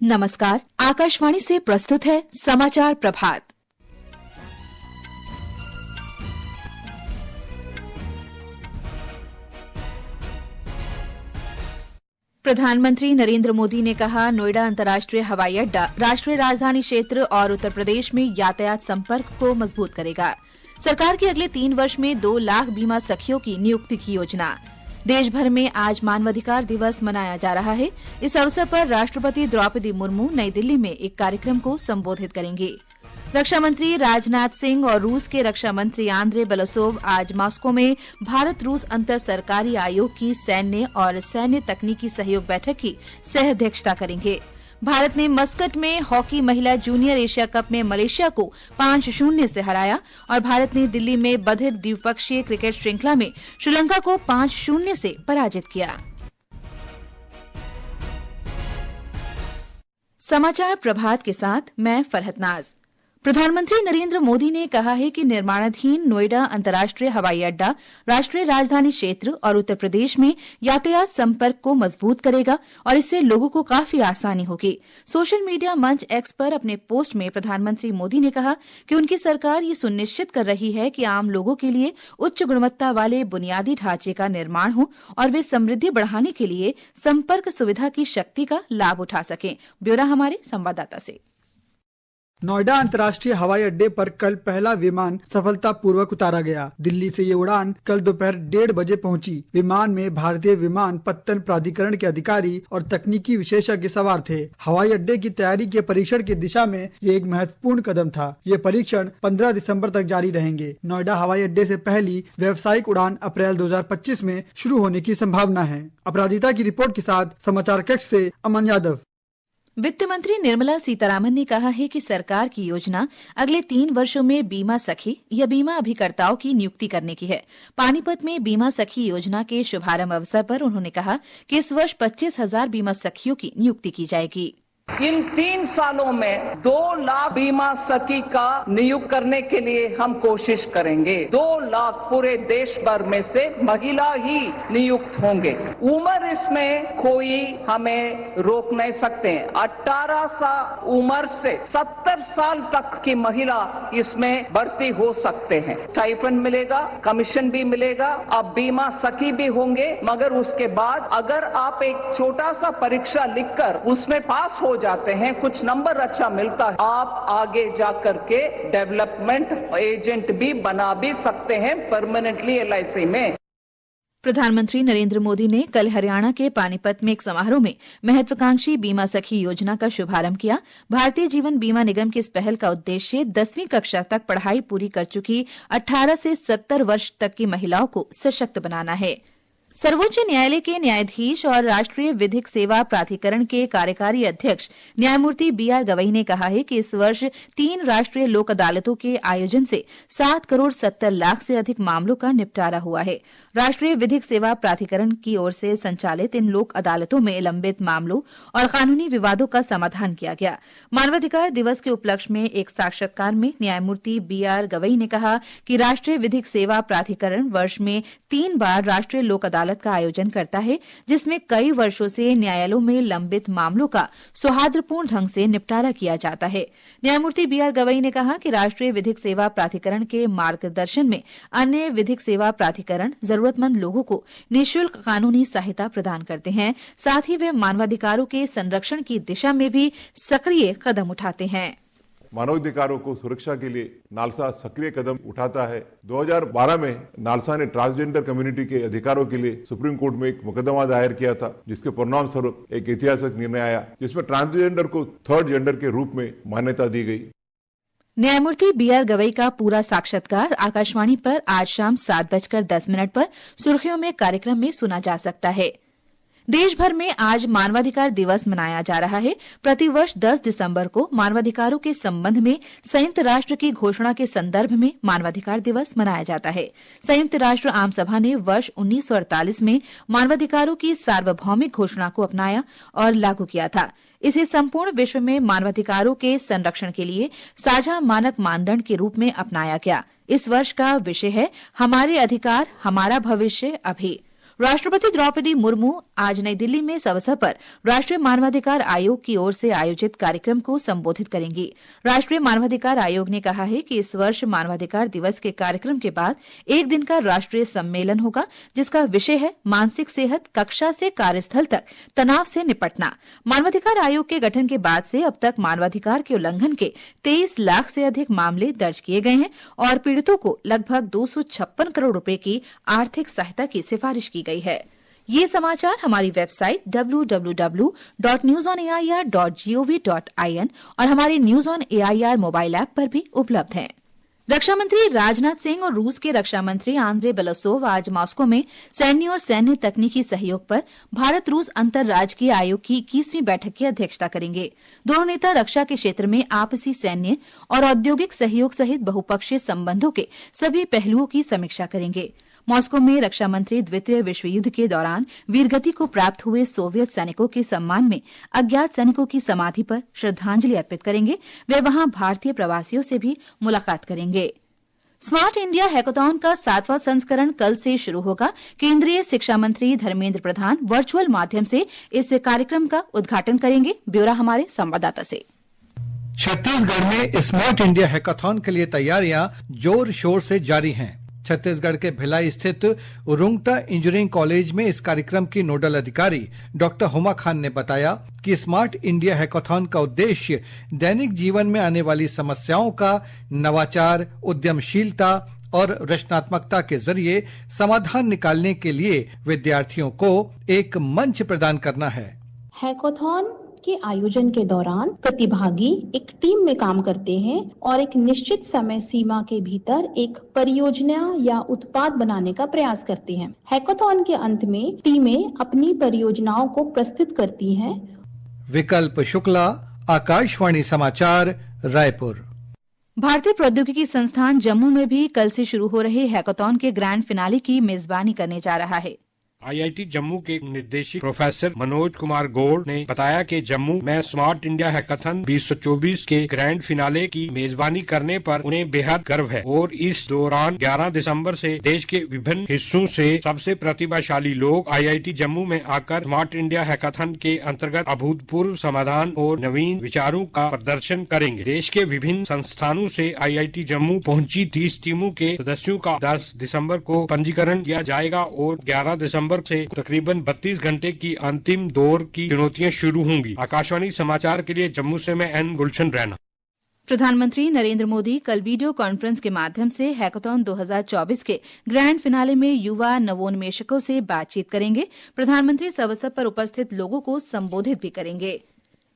नमस्कार, आकाशवाणी से प्रस्तुत है समाचार प्रभात। प्रधानमंत्री नरेंद्र मोदी ने कहा, नोएडा अंतर्राष्ट्रीय हवाई अड्डा राष्ट्रीय राजधानी क्षेत्र और उत्तर प्रदेश में यातायात संपर्क को मजबूत करेगा। सरकार की अगले 3 वर्ष में 2 लाख बीमा सखियों की नियुक्ति की योजना। देश भर में आज मानवाधिकार दिवस मनाया जा रहा है। इस अवसर पर राष्ट्रपति द्रौपदी मुर्मू नई दिल्ली में एक कार्यक्रम को संबोधित करेंगे। रक्षा मंत्री राजनाथ सिंह और रूस के रक्षा मंत्री आंद्रे बेलोसोव आज मॉस्को में भारत रूस अंतर सरकारी आयोग की सैन्य और सैन्य तकनीकी सहयोग बैठक की सह अध्यक्षता करेंगे। भारत ने मस्कट में हॉकी महिला जूनियर एशिया कप में मलेशिया को 5-0 से हराया और भारत ने दिल्ली में बधिर द्विपक्षीय क्रिकेट श्रृंखला में श्रीलंका को 5-0 से पराजित किया। समाचार प्रभात के साथ मैं फरहत नाज। प्रधानमंत्री नरेंद्र मोदी ने कहा है कि निर्माणाधीन नोएडा अंतर्राष्ट्रीय हवाई अड्डा राष्ट्रीय राजधानी क्षेत्र और उत्तर प्रदेश में यातायात संपर्क को मजबूत करेगा और इससे लोगों को काफी आसानी होगी। सोशल मीडिया मंच एक्स पर अपने पोस्ट में प्रधानमंत्री मोदी ने कहा कि उनकी सरकार ये सुनिश्चित कर रही है कि आम लोगों के लिए उच्च गुणवत्ता वाले बुनियादी ढांचे का निर्माण हो और वे समृद्धि बढ़ाने के लिए संपर्क सुविधा की शक्ति का लाभ उठा सकें। ब्यौरा हमारे संवाददाता से। नोएडा अंतर्राष्ट्रीय हवाई अड्डे पर कल पहला विमान सफलतापूर्वक उतारा गया। दिल्ली से ये उड़ान कल दोपहर 1:30 बजे पहुंची। विमान में भारतीय विमानपत्तन प्राधिकरण के अधिकारी और तकनीकी विशेषज्ञ सवार थे। हवाई अड्डे की तैयारी के परीक्षण की दिशा में ये एक महत्वपूर्ण कदम था। ये परीक्षण 15 दिसंबर तक जारी रहेंगे। नोएडा हवाई अड्डे से पहली व्यावसायिक उड़ान अप्रैल 2025 में शुरू होने की संभावना है। अपराजिता की रिपोर्ट के साथ समाचार कक्ष से अमन यादव। वित्त मंत्री निर्मला सीतारामन ने कहा है कि सरकार की योजना अगले 3 वर्षों में बीमा सखी या बीमा अभिकर्ताओं की नियुक्ति करने की है। पानीपत में बीमा सखी योजना के शुभारंभ अवसर पर उन्होंने कहा कि इस वर्ष 25,000 बीमा सखियों की नियुक्ति की जाएगी। इन 3 सालों में 2 लाख बीमा सखी का नियुक्त करने के लिए हम कोशिश करेंगे। 2 लाख पूरे देश भर में से महिला ही नियुक्त होंगे। उम्र इसमें कोई हमें रोक नहीं सकते। 18 साल उम्र से 70 साल तक की महिला इसमें भर्ती हो सकते हैं। स्टाइपेंड मिलेगा, कमीशन भी मिलेगा, अब बीमा सखी भी होंगे। मगर उसके बाद अगर आप एक छोटा सा परीक्षा लिखकर उसमें पास हो जाते हैं, कुछ नंबर अच्छा मिलता है, आप आगे जाकर के डेवलपमेंट एजेंट भी बना भी सकते हैं परमानेंटली LIC में। प्रधानमंत्री नरेंद्र मोदी ने कल हरियाणा के पानीपत में एक समारोह में महत्वाकांक्षी बीमा सखी योजना का शुभारंभ किया। भारतीय जीवन बीमा निगम की इस पहल का उद्देश्य 10वीं कक्षा तक पढ़ाई पूरी कर चुकी 18 से 70 वर्ष तक की महिलाओं को सशक्त बनाना है। सर्वोच्च न्यायालय के न्यायाधीश और राष्ट्रीय विधिक सेवा प्राधिकरण के कार्यकारी अध्यक्ष न्यायमूर्ति BR गवई ने कहा है कि इस वर्ष 3 राष्ट्रीय लोक अदालतों के आयोजन से 7 करोड़ 70 लाख से अधिक मामलों का निपटारा हुआ है। राष्ट्रीय विधिक सेवा प्राधिकरण की ओर से संचालित इन लोक अदालतों में लंबित मामलों और कानूनी विवादों का समाधान किया गया। मानवाधिकार दिवस के उपलक्ष्य में एक साक्षात्कार में न्यायमूर्ति BR गवई ने कहा कि राष्ट्रीय विधिक सेवा प्राधिकरण वर्ष में 3 बार राष्ट्रीय लोक अदालत का आयोजन करता है, जिसमें कई वर्षों से न्यायालयों में लंबित मामलों का सौहार्दपूर्ण ढंग से निपटारा किया जाता है। न्यायमूर्ति BR गवई ने कहा कि राष्ट्रीय विधिक सेवा प्राधिकरण के मार्गदर्शन में अन्य विधिक सेवा प्राधिकरण जरूरतमंद लोगों को निःशुल्क कानूनी सहायता प्रदान करते हैं। साथ ही वे मानवाधिकारों के संरक्षण की दिशा में भी सक्रिय कदम उठाते हैं। मानवाधिकारों को सुरक्षा के लिए नालसा सक्रिय कदम उठाता है। 2012 में नालसा ने ट्रांसजेंडर कम्युनिटी के अधिकारों के लिए सुप्रीम कोर्ट में एक मुकदमा दायर किया था, जिसके परिणाम स्वरूप एक ऐतिहासिक निर्णय आया, जिसमें ट्रांसजेंडर को 3rd जेंडर के रूप में मान्यता दी गई। न्यायमूर्ति BR गवई का पूरा साक्षात्कार आकाशवाणी पर आज शाम 7:10 पर सुर्खियों में कार्यक्रम में सुना जा सकता है। देश भर में आज मानवाधिकार दिवस मनाया जा रहा है। प्रतिवर्ष 10 दिसंबर को मानवाधिकारों के संबंध में संयुक्त राष्ट्र की घोषणा के संदर्भ में मानवाधिकार दिवस मनाया जाता है। संयुक्त राष्ट्र आम सभा ने वर्ष 1948 में मानवाधिकारों की सार्वभौमिक घोषणा को अपनाया और लागू किया था। इसे संपूर्ण विश्व में मानवाधिकारों के संरक्षण के लिए साझा मानक मानदंड के रूप में अपनाया गया। इस वर्ष का विषय है हमारे अधिकार, हमारा भविष्य अभी। राष्ट्रपति द्रौपदी मुर्मू आज नई दिल्ली में इस अवसर पर राष्ट्रीय मानवाधिकार आयोग की ओर से आयोजित कार्यक्रम को संबोधित करेंगी। राष्ट्रीय मानवाधिकार आयोग ने कहा है कि इस वर्ष मानवाधिकार दिवस के कार्यक्रम के बाद एक दिन का राष्ट्रीय सम्मेलन होगा, जिसका विषय है मानसिक सेहत, कक्षा से कार्यस्थल तक तनाव से निपटना। मानवाधिकार आयोग के गठन के बाद से अब तक मानवाधिकार के उल्लंघन के 23 लाख से अधिक मामले दर्ज किए गए हैं और पीड़ितों को लगभग 256 करोड़ रुपए की आर्थिक सहायता की सिफारिश की गई है। ये समाचार हमारी वेबसाइट www.newsonair.gov.in और हमारे news on AIR mobile app पर भी उपलब्ध हैं। रक्षा मंत्री राजनाथ सिंह और रूस के रक्षा मंत्री आंद्रे बेलोसोव आज मॉस्को में सैन्य और सैन्य तकनीकी सहयोग पर भारत रूस अंतर्राजकीय आयोग की 21वीं बैठक की अध्यक्षता करेंगे। दोनों नेता रक्षा के क्षेत्र में आपसी सैन्य और औद्योगिक सहयोग सहित बहुपक्षीय संबंधों के सभी पहलुओं की समीक्षा करेंगे। मॉस्को में रक्षा मंत्री द्वितीय विश्व युद्ध के दौरान वीरगति को प्राप्त हुए सोवियत सैनिकों के सम्मान में अज्ञात सैनिकों की समाधि पर श्रद्धांजलि अर्पित करेंगे। वे वहां भारतीय प्रवासियों से भी मुलाकात करेंगे। स्मार्ट इंडिया हैकाथॉन का 7वां संस्करण कल से शुरू होगा। केंद्रीय शिक्षा मंत्री धर्मेंद्र प्रधान वर्चुअल माध्यम से इस कार्यक्रम का उद्घाटन करेंगे। ब्यौरा हमारे संवाददाता से। छत्तीसगढ़ में स्मार्ट इंडिया हैकाथॉन के लिए तैयारियां जोर शोर से जारी हैं। छत्तीसगढ़ के भिलाई स्थित रुंगटा इंजीनियरिंग कॉलेज में इस कार्यक्रम की नोडल अधिकारी डॉक्टर हुमा खान ने बताया कि स्मार्ट इंडिया हैकाथॉन का उद्देश्य दैनिक जीवन में आने वाली समस्याओं का नवाचार, उद्यमशीलता और रचनात्मकता के जरिए समाधान निकालने के लिए विद्यार्थियों को एक मंच प्रदान करना है। हैकाथॉन के आयोजन के दौरान प्रतिभागी एक टीम में काम करते हैं और एक निश्चित समय सीमा के भीतर एक परियोजना या उत्पाद बनाने का प्रयास करते हैं। हैकाथॉन के अंत में टीमें अपनी परियोजनाओं को प्रस्तुत करती हैं। विकल्प शुक्ला, आकाशवाणी समाचार, रायपुर। भारतीय प्रौद्योगिकी संस्थान जम्मू में भी कल से शुरू हो रहे हैकाथॉन के ग्रैंड फिनाले की मेजबानी करने जा रहा है। आईआईटी जम्मू के निर्देशक प्रोफेसर मनोज कुमार गौड़ ने बताया कि जम्मू में स्मार्ट इंडिया हैकाथन 2024 के ग्रैंड फिनाले की मेजबानी करने पर उन्हें बेहद गर्व है और इस दौरान 11 दिसंबर से देश के विभिन्न हिस्सों से सबसे प्रतिभाशाली लोग आईआईटी जम्मू में आकर स्मार्ट इंडिया हैकाथन के अंतर्गत अभूतपूर्व समाधान और नवीन विचारों का प्रदर्शन करेंगे। देश के विभिन्न संस्थानों से आईआईटी जम्मू पहुंची 30 टीमों के सदस्यों का 10 दिसंबर को पंजीकरण किया जाएगा और 11 दिसंबर से तकरीबन 32 घंटे की अंतिम दौर की चुनौतियां शुरू होंगी। आकाशवाणी समाचार के लिए जम्मू से मैं एन गुलशन रैना। प्रधानमंत्री नरेंद्र मोदी कल वीडियो कॉन्फ्रेंस के माध्यम से हैकाथॉन 2024 के ग्रैंड फिनाले में युवा नवोन्मेषकों से बातचीत करेंगे। प्रधानमंत्री इस अवसर पर उपस्थित लोगों को संबोधित भी करेंगे।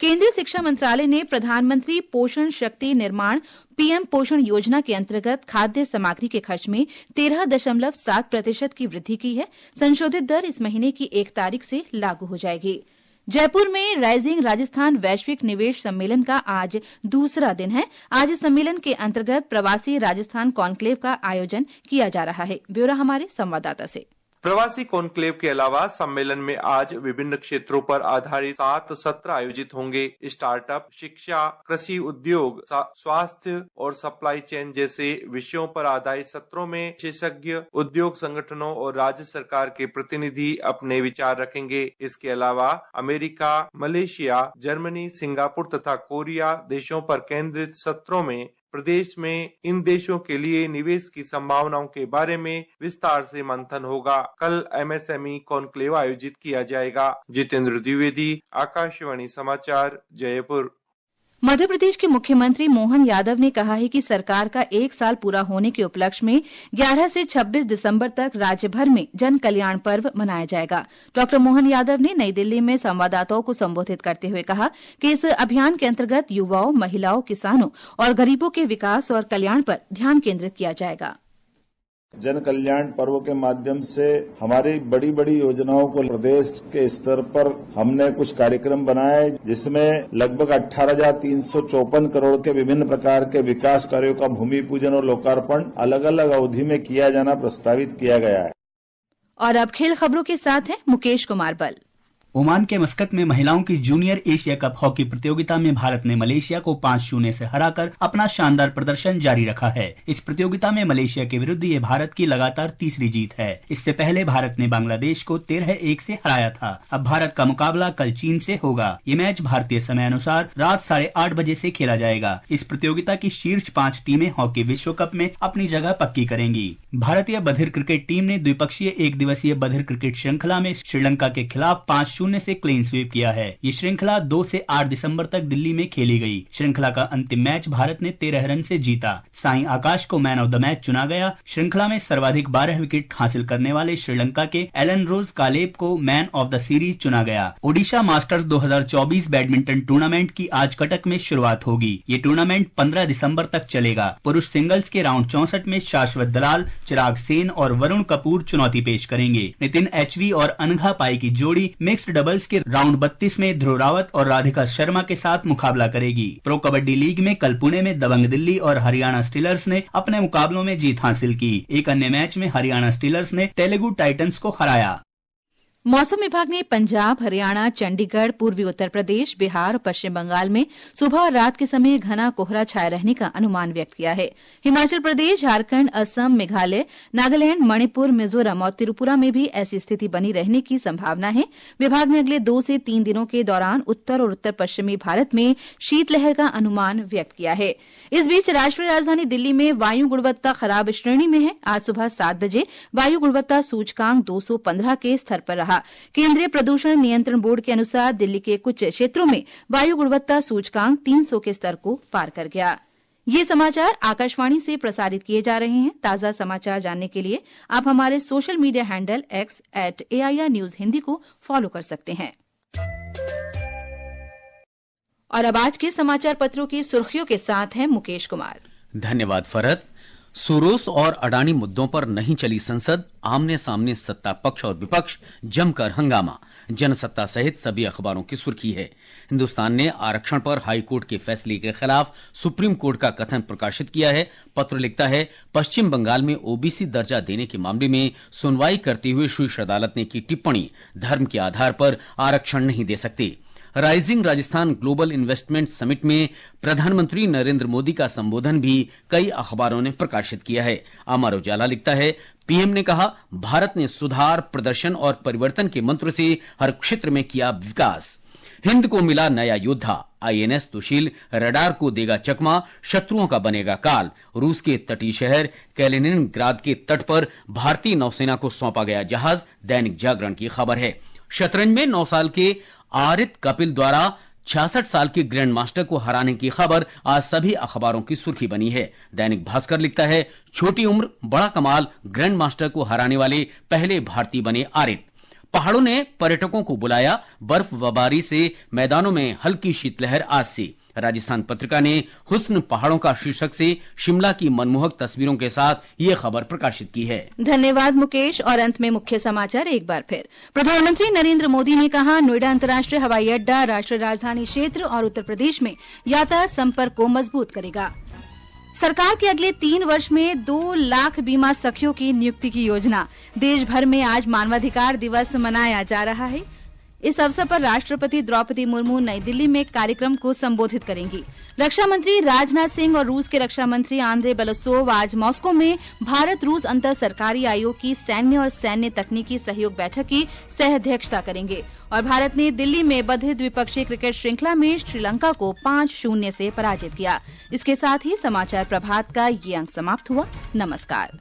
केंद्रीय शिक्षा मंत्रालय ने प्रधानमंत्री पोषण शक्ति निर्माण पीएम पोषण योजना के अंतर्गत खाद्य सामग्री के खर्च में 13.7% की वृद्धि की है। संशोधित दर इस महीने की 1 तारीख से लागू हो जाएगी। जयपुर में राइजिंग राजस्थान वैश्विक निवेश सम्मेलन का आज दूसरा दिन है। आज इस सम्मेलन के अंतर्गत प्रवासी राजस्थान कॉन्क्लेव का आयोजन किया जा रहा है। ब्यौरा हमारे संवाददाता से। प्रवासी कॉन्क्लेव के अलावा सम्मेलन में आज विभिन्न क्षेत्रों पर आधारित 7 सत्र आयोजित होंगे। स्टार्टअप, शिक्षा, कृषि उद्योग, स्वास्थ्य और सप्लाई चेन जैसे विषयों पर आधारित सत्रों में विशेषज्ञ, उद्योग संगठनों और राज्य सरकार के प्रतिनिधि अपने विचार रखेंगे। इसके अलावा अमेरिका, मलेशिया, जर्मनी, सिंगापुर तथा कोरिया देशों पर केंद्रित सत्रों में प्रदेश में इन देशों के लिए निवेश की संभावनाओं के बारे में विस्तार से मंथन होगा। कल एमएसएमई कॉन्क्लेव आयोजित किया जाएगा। जितेंद्र द्विवेदी, आकाशवाणी समाचार, जयपुर। मध्य प्रदेश के मुख्यमंत्री मोहन यादव ने कहा है कि सरकार का 1 साल पूरा होने के उपलक्ष्य में 11 से 26 दिसंबर तक राज्य भर में जन कल्याण पर्व मनाया जाएगा। डॉ मोहन यादव ने नई दिल्ली में संवाददाताओं को संबोधित करते हुए कहा कि इस अभियान के अंतर्गत युवाओं, महिलाओं, किसानों और गरीबों के विकास और कल्याण पर ध्यान केंद्रित किया जाएगा। जन कल्याण पर्व के माध्यम से हमारी बड़ी बड़ी योजनाओं को प्रदेश के स्तर पर हमने कुछ कार्यक्रम बनाए, जिसमें लगभग 18,354 करोड़ के विभिन्न प्रकार के विकास कार्यों का भूमि पूजन और लोकार्पण अलग अलग अवधि में किया जाना प्रस्तावित किया गया है। और अब खेल खबरों के साथ हैं मुकेश कुमार बल। ओमान के मस्कत में महिलाओं की जूनियर एशिया कप हॉकी प्रतियोगिता में भारत ने मलेशिया को 5-0 से हराकर अपना शानदार प्रदर्शन जारी रखा है। इस प्रतियोगिता में मलेशिया के विरुद्ध ये भारत की लगातार तीसरी जीत है। इससे पहले भारत ने बांग्लादेश को 13-1 से हराया था। अब भारत का मुकाबला कल चीन से होगा। ये मैच भारतीय समय अनुसार रात 8:30 बजे से खेला जाएगा। इस प्रतियोगिता की शीर्ष 5 टीमें हॉकी विश्व कप में अपनी जगह पक्की करेंगी। भारतीय बधिर क्रिकेट टीम ने द्विपक्षीय 1 दिवसीय बधिर क्रिकेट श्रृंखला में श्रीलंका के खिलाफ 5-0 से क्लीन स्वीप किया है। ये श्रृंखला 2 से 8 दिसंबर तक दिल्ली में खेली गई। श्रृंखला का अंतिम मैच भारत ने 13 रन से जीता। साई आकाश को मैन ऑफ द मैच चुना गया। श्रृंखला में सर्वाधिक 12 विकेट हासिल करने वाले श्रीलंका के एलन रोज कालेब को मैन ऑफ द सीरीज चुना गया। ओडिशा मास्टर्स 2024 बैडमिंटन टूर्नामेंट की आज कटक में शुरुआत होगी। ये टूर्नामेंट 15 दिसंबर तक चलेगा। पुरुष सिंगल्स के राउंड 64 में शाश्वत दलाल, चिराग सेन और वरुण कपूर चुनौती पेश करेंगे। नितिन एचवी और अनघा पाई की जोड़ी मिक्स्ड डबल्स के राउंड 32 में ध्रुव रावत और राधिका शर्मा के साथ मुकाबला करेगी। प्रो कबड्डी लीग में कल पुणे में दबंग दिल्ली और हरियाणा स्टीलर्स ने अपने मुकाबलों में जीत हासिल की। एक अन्य मैच में हरियाणा स्टीलर्स ने तेलुगु टाइटंस को हराया। मौसम विभाग ने पंजाब, हरियाणा, चंडीगढ़, पूर्वी उत्तर प्रदेश, बिहार और पश्चिम बंगाल में सुबह और रात के समय घना कोहरा छाये रहने का अनुमान व्यक्त किया है। हिमाचल प्रदेश, झारखंड, असम, मेघालय, नागालैंड, मणिपुर, मिजोरम और त्रिपुरा में भी ऐसी स्थिति बनी रहने की संभावना है। विभाग ने अगले 2 से 3 दिनों के दौरान उत्तर और उत्तर पश्चिमी भारत में शीतलहर का अनुमान व्यक्त किया है। इस बीच राष्ट्रीय राजधानी दिल्ली में वायु गुणवत्ता खराब श्रेणी में है। आज सुबह 7 बजे वायु गुणवत्ता सूचकांक 215 के स्तर पर रहा। केंद्रीय प्रदूषण नियंत्रण बोर्ड के अनुसार दिल्ली के कुछ क्षेत्रों में वायु गुणवत्ता सूचकांक 300 के स्तर को पार कर गया। ये समाचार आकाशवाणी से प्रसारित किए जा रहे हैं। ताजा समाचार जानने के लिए आप हमारे social media handle x@AIR News Hindi को फॉलो कर सकते हैं। और अब आज के समाचार पत्रों की सुर्खियों के साथ हैं मुकेश कुमार। धन्यवाद फरहत। सोरोस और अडानी मुद्दों पर नहीं चली संसद, आमने सामने सत्ता पक्ष और विपक्ष जमकर हंगामा, जनसत्ता सहित सभी अखबारों की सुर्खी है। हिंदुस्तान ने आरक्षण पर हाईकोर्ट के फैसले के खिलाफ सुप्रीम कोर्ट का कथन प्रकाशित किया है। पत्र लिखता है, पश्चिम बंगाल में ओबीसी दर्जा देने के मामले में सुनवाई करते हुए शीर्ष अदालत ने की टिप्पणी, धर्म के आधार पर आरक्षण नहीं दे सकते। Rising Rajasthan global investment summit में प्रधानमंत्री नरेंद्र मोदी का संबोधन भी कई अखबारों ने प्रकाशित किया है। अमर उजाला लिखता है, पीएम ने कहा, भारत ने सुधार, प्रदर्शन और परिवर्तन के मंत्र से हर क्षेत्र में किया विकास। हिंद को मिला नया योद्धा, आईएनएस सुशील रडार को देगा चकमा, शत्रुओं का बनेगा काल। रूस के तटीय शहर कैलिनिनग्राद के तट पर भारतीय नौसेना को सौंपा गया जहाज, दैनिक जागरण की खबर है। शतरंज में 9 साल के आरित कपिल द्वारा 66 साल के ग्रैंड मास्टर को हराने की खबर आज सभी अखबारों की सुर्खी बनी है। दैनिक भास्कर लिखता है, छोटी उम्र बड़ा कमाल, ग्रैंड मास्टर को हराने वाले पहले भारतीय बने आरित। पहाड़ों ने पर्यटकों को बुलाया, बर्फबारी से मैदानों में हल्की शीतलहर आज से। राजस्थान पत्रिका ने हुस्न पहाड़ों का शीर्षक से शिमला की मनमोहक तस्वीरों के साथ ये खबर प्रकाशित की है। धन्यवाद मुकेश। और अंत में मुख्य समाचार एक बार फिर। प्रधानमंत्री नरेंद्र मोदी ने कहा, नोएडा अंतर्राष्ट्रीय हवाई अड्डा राष्ट्रीय राजधानी क्षेत्र और उत्तर प्रदेश में यातायात संपर्क को मजबूत करेगा। सरकार के अगले 3 वर्ष में 2 लाख बीमा सखियों की नियुक्ति की योजना। देश भर में आज मानवाधिकार दिवस मनाया जा रहा है। इस अवसर पर राष्ट्रपति द्रौपदी मुर्मू नई दिल्ली में कार्यक्रम को संबोधित करेंगी। रक्षा मंत्री राजनाथ सिंह और रूस के रक्षा मंत्री आंद्रे बेलोसोव आज मॉस्को में भारत रूस अंतर सरकारी आयोग की सैन्य और सैन्य तकनीकी सहयोग बैठक की सह अध्यक्षता करेंगे। और भारत ने दिल्ली में बधिर द्विपक्षीय क्रिकेट श्रृंखला में श्रीलंका को 5-0 से पराजित किया। इसके साथ ही समाचार प्रभात का ये अंक समाप्त हुआ। नमस्कार।